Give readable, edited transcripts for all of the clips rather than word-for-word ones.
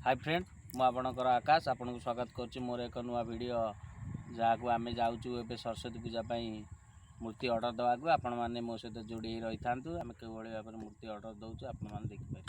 Hi friend मु आपणकर आकाश आपन को स्वागत करुच्ची मोर एक नुआ वीडियो जहाँ को आम जाऊँ ए सरस्वती पूजा मूर्ति ऑर्डर देवाक आपण मैंने मो सहित जोड़ी रही था आम के भाव में मूर्ति ऑर्डर दौर आप देखिए।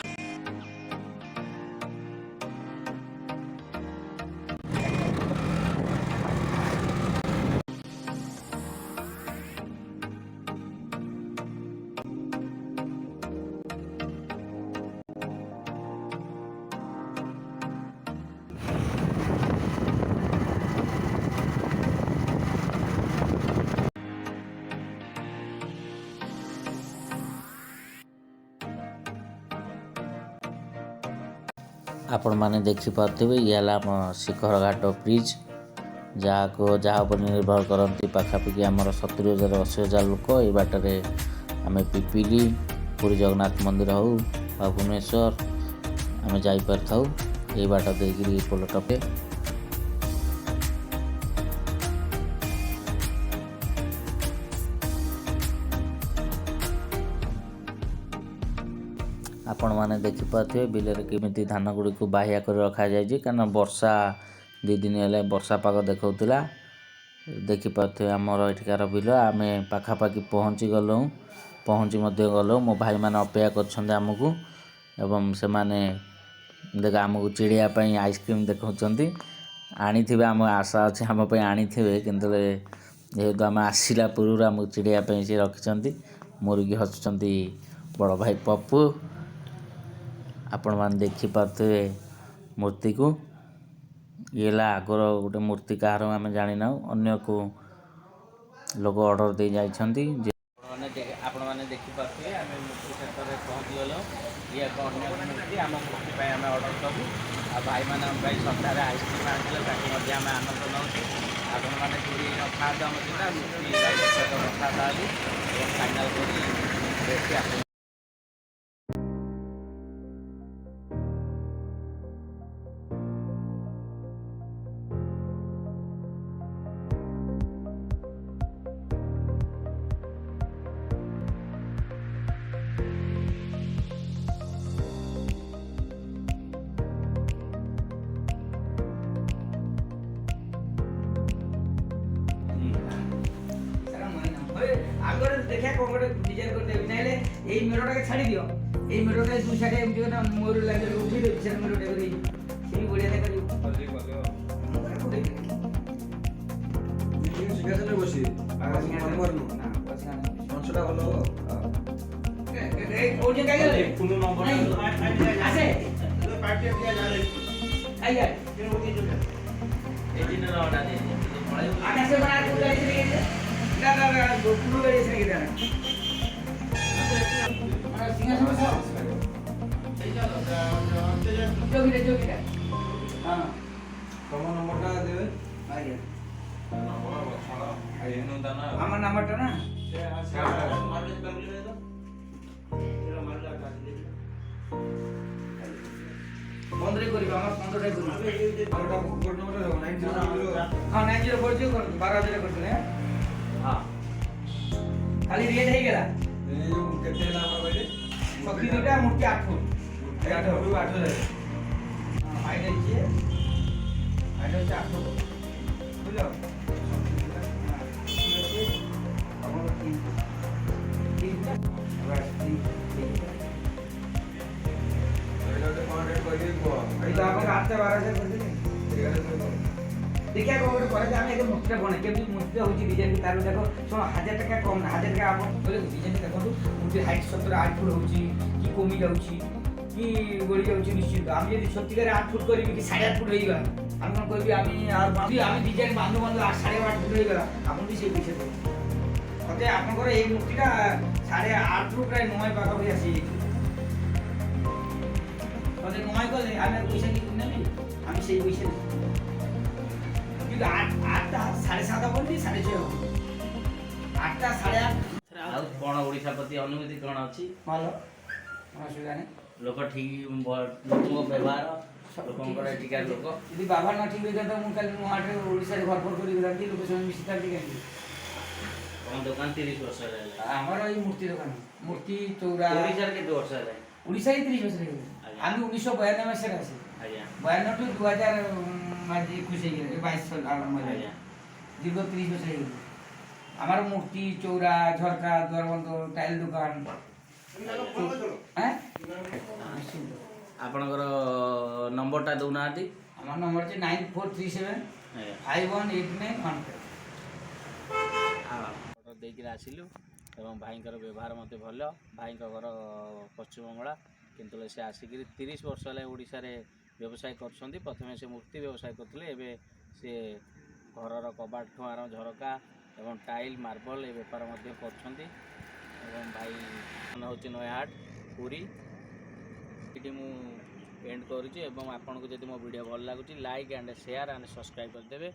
आपण मैंने देखिपे ये आम शिखर घाट ब्रिज जहाँ को जहाँ पर निर्भर करती पाखापाखि आम 70,000-80,000 लोक ये बाटरे आम पिपिली पुरी जगन्नाथ मंदिर हो भुवनेश्वर आम जापर था ये बाट देकरी पोल टपे आपण मैंने देखिपे बिलर केमी धान गुड़ी को बाह्या कर रखा जाए कारण वर्षा 2 दिन है वर्षा पाग देखा देखिपे आमर एठिकार बिल आम पाखापाखि पहुँची गलु गलु मो भाई मैंने अपेक्षा करमको एवं से माने देख आमको चिड़ियापाई आइसक्रीम देखा आनी आम आशा अच्छे आम आनी किंतु जेहेतु आम आसला पूर्व आमको चिड़ियापाई सी रखिंट मुर्गी हसुँच बड़ भाई पप्पू आपण मैंने देखिपे मूर्ति को ये आगर गोटे मूर्ति कहार आम जानी ना अन्य को लोग ऑर्डर दे जाइछंती आपण मैंने देखिपे आम मूर्ति क्षेत्र में पहुँची गलु ये एक अन्य मूर्ति आम मूर्ति आम ऑर्डर करूँ आ भाई मैंने भाई सप्ताह आइसक्रीम आने आम आनंद नौ आपण मैंने चूड़ी रखा आम सीधा मूर्ति रखा फाइनाल कर आगर देखा कौन गोटे डिजाइन कर देबी नाले एई मेरोटा के छाड़ी दियो एई मेरोटा दु साइड एमटी ना मोर लागे उठी दे से मेरोटा कर सेही बढ़िया देखा दियो कर दे ये सिंहासन बसी आकाश मन मरनु ना बसना मनसटा भलो ए कोन जगह गेले कुनु नंबर आसे पार्टी दिया जा रे आइया ये होती जो ए दिन रोडा दे आकाश से बना के जाई रे ना पूर्ण गाड़ी से किधर है और सिंहासन से जो भी हां कौन नंबर का देवे आइए नंबर बता आइए नो दाना हमर नंबर टा ना मार ले कर ले तो तेरा मार ला का दे 15 करिबा हमर 15 टा करिबा कोड नंबर 90 हां 90 40 कर 12000 कर दे हां खाली रेट है गेला ए जो केते ला हमर बइले सखी दुटा मूर्ति 8 फुट 8 फुट 8000 हां हाइट है हाइट है 8 फुट बुझलो हमर 3 बस 3 एटा तो रेट कर दियो आई तो हमर 8 से 12 से कर दे 11 से देखिए को गोटे करे आम एक मूर्ति बने केमती मूर्ति होची डिजाइन तार देखो सुन 1000 टका कम 1000 टका आप बोले डिजाइन देखो मूर्ति हाइट 17-8 फुट होची कि कमी जाउची कि गड़ी जाउची निश्चित हम यदि 70 8 फुट करी कि 8.5 फुट होई गला हम कोन कहबी आमी डिजाइन बांधु बांधु 8.5 फुट होई गला आपन भी से पीछे दो ओते आपन को ए मूर्तिटा 8.5 फुट रे नय पाका भी आसी ओते नय कले आमे पैसा कि नेबी हम से पैसा आठटा 7:30 बोली 6:30 आठटा 8:30 कौन ओडिशा प्रति अनुभूति कौन अच्छी भलो असुविधा नहीं लोक ठीक लोक व्यवहार लोकंकर एटिकार लोक यदि बाबा न ठीक होता तो मुझे कल हाटे ओडिशा रे भरपूर करी गलांती लोक सब मिसिता ठीक है हम दुकान 30 वर्ष रहला हमर ई मूर्ति दुकान मूर्ति चौरा ओडिशा के 2 वर्ष रहला ओडिशा ही 30 वर्ष रहला हम 1992 में से आसे ଆଜ୍ଞା 92 ଠୁ 2021 ହେଇଗଲେ 22 ଆରମ୍ଭ ହେଲା ଆଜ୍ଞା ଦୀର୍ଘ 30 ବର୍ଷ ହେଇଗଲା। আমার মূর্তি চৌরা ঝরকা দরবন্ধ টাইল দোকান ଆପଣଙ୍କର ନମ୍ବରଟା ଦେଉନାହାନ୍ତି। আমার নম্বর হচ্ছে 9437 518915। ଅର୍ଡ଼ର ଦେଇକିରି ଆସିଲୁ ଏବଂ ଭାଇଙ୍କର ବ୍ୟବହାର ମୋତେ ଭଲ। ଭାଇଙ୍କ ଘର ପଶ୍ଚିମବଙ୍ଗଳା କିନ୍ତୁ ସେ ଆସିକିରି 30 ବର୍ଷ ହେଲା ଓଡ଼ିଶାରେ ବ୍ୟବସାୟ କରୁଛନ୍ତି। ପ୍ରଥମେ ସେ ମୂର୍ତ୍ତି ବ୍ୟବସାୟ କରୁଥିଲେ, ଏବେ ସେ ଘରର କବାଟଠୁ ଆରମ୍ଭ ଝରକା ଏବଂ ଟାଇଲ୍ ମାର୍ବଲ ଏ ବେପାର ମଧ୍ୟ କରୁଛନ୍ତି। ଏବଂ ଭାଇ ହେଉଛି ନୟାଗଡ଼ ପୁରୀ। ଏଠି ମୁଁ ଏଣ୍ଡ କରୁଛି ଏବଂ ଆପଣଙ୍କୁ ଯଦି ମୋ ଭିଡ଼ିଓ ଭଲ ଲାଗୁଛି like and share and subscribe କରିଦେବେ।